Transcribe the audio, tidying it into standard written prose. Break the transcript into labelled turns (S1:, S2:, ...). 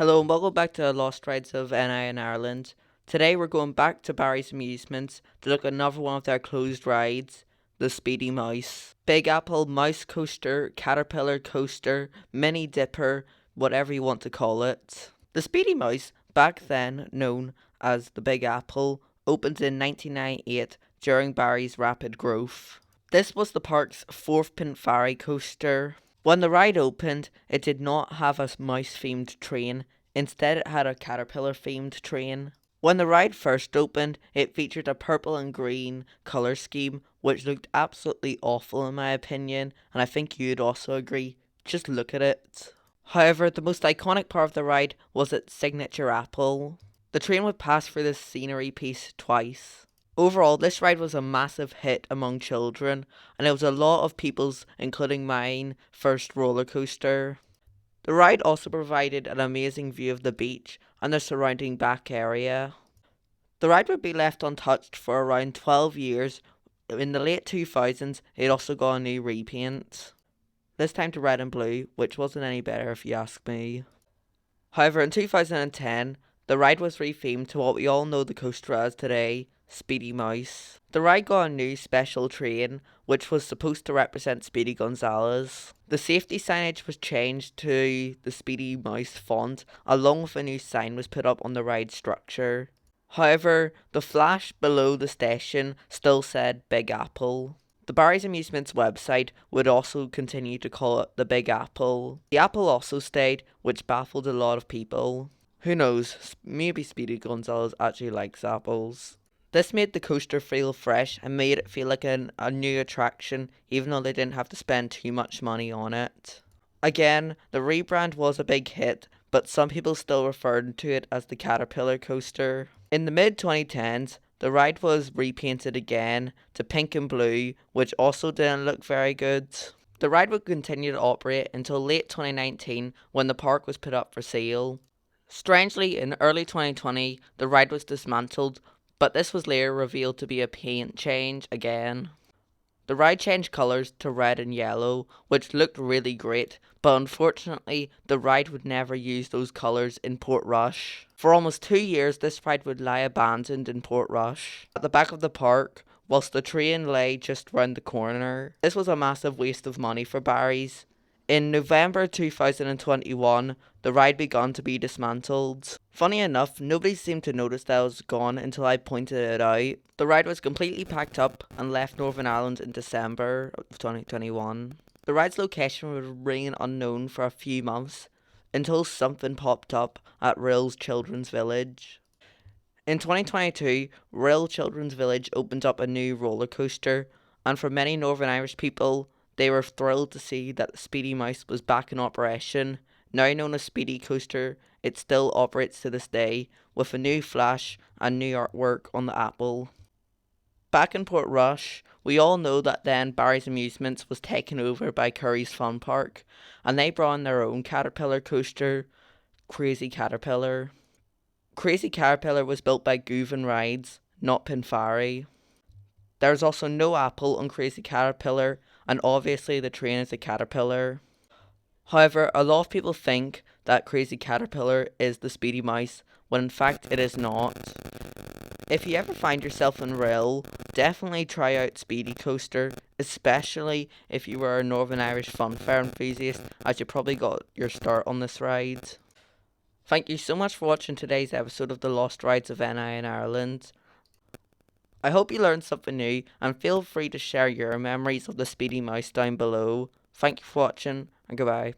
S1: Hello and welcome back to the Lost Rides of NI in Ireland. Today we're going back to Barry's Amusements to look at another one of their closed rides, the Speedy Mouse. Big Apple Mouse Coaster, Caterpillar Coaster, Mini Dipper, whatever you want to call it. The Speedy Mouse, back then known as the Big Apple, opened in 1998 during Barry's rapid growth. This was the park's fourth Pinfari coaster. When the ride opened, it did not have a mouse-themed train. Instead, it had a caterpillar-themed train. When the ride first opened, it featured a purple and green colour scheme, which looked absolutely awful in my opinion, and I think you'd also agree. Just look at it. However, the most iconic part of the ride was its signature apple. The train would pass through this scenery piece twice. Overall, this ride was a massive hit among children, and it was a lot of people's, including mine, first roller coaster. The ride also provided an amazing view of the beach and the surrounding back area. The ride would be left untouched for around 12 years. In the late 2000s, it also got a new repaint, this time to red and blue, which wasn't any better if you ask me. However, in 2010, the ride was rethemed to what we all know the coaster as today, Speedy Mouse. The ride got a new special train, which was supposed to represent Speedy Gonzales. The safety signage was changed to the Speedy Mouse font, along with a new sign was put up on the ride structure. However, the flash below the station still said Big Apple. The Barry's Amusements website would also continue to call it the Big Apple. The apple also stayed, which baffled a lot of people. Who knows, maybe Speedy Gonzales actually likes apples. This made the coaster feel fresh and made it feel like a new attraction, even though they didn't have to spend too much money on it. Again, the rebrand was a big hit, but some people still referred to it as the Caterpillar coaster. In the mid-2010s, the ride was repainted again to pink and blue, which also didn't look very good. The ride would continue to operate until late 2019 when the park was put up for sale. Strangely, in early 2020, the ride was dismantled, but this was later revealed to be a paint change again. The ride changed colours to red and yellow, which looked really great, but unfortunately the ride would never use those colours in Portrush. For almost 2 years this ride would lie abandoned in Portrush, at the back of the park, whilst the train lay just round the corner. This was a massive waste of money for Barry's. In November 2021, the ride began to be dismantled. Funny enough, nobody seemed to notice that it was gone until I pointed it out. The ride was completely packed up and left Northern Ireland in December of 2021. The ride's location would remain unknown for a few months until something popped up at Rill's Children's Village. In 2022, Rill Children's Village opened up a new roller coaster, and for many Northern Irish people, they were thrilled to see that the Speedy Mouse was back in operation. Now known as Speedy Coaster, it still operates to this day, with a new flash and new artwork on the apple. Back in Portrush, we all know that then Barry's Amusements was taken over by Curry's Fun Park, and they brought in their own Caterpillar coaster, Crazy Caterpillar. Crazy Caterpillar was built by Govan Rides, not Pinfari. There is also no apple on Crazy Caterpillar, and obviously the train is a caterpillar. However, a lot of people think that Crazy Caterpillar is the Speedy Mouse, when in fact it is not. If you ever find yourself in Rill, definitely try out Speedy Coaster, especially if you were a Northern Irish funfair enthusiast, as you probably got your start on this ride. Thank you so much for watching today's episode of the Lost Rides of NI in Ireland. I hope you learned something new, and feel free to share your memories of the Speedy Mouse down below. Thank you for watching, and goodbye.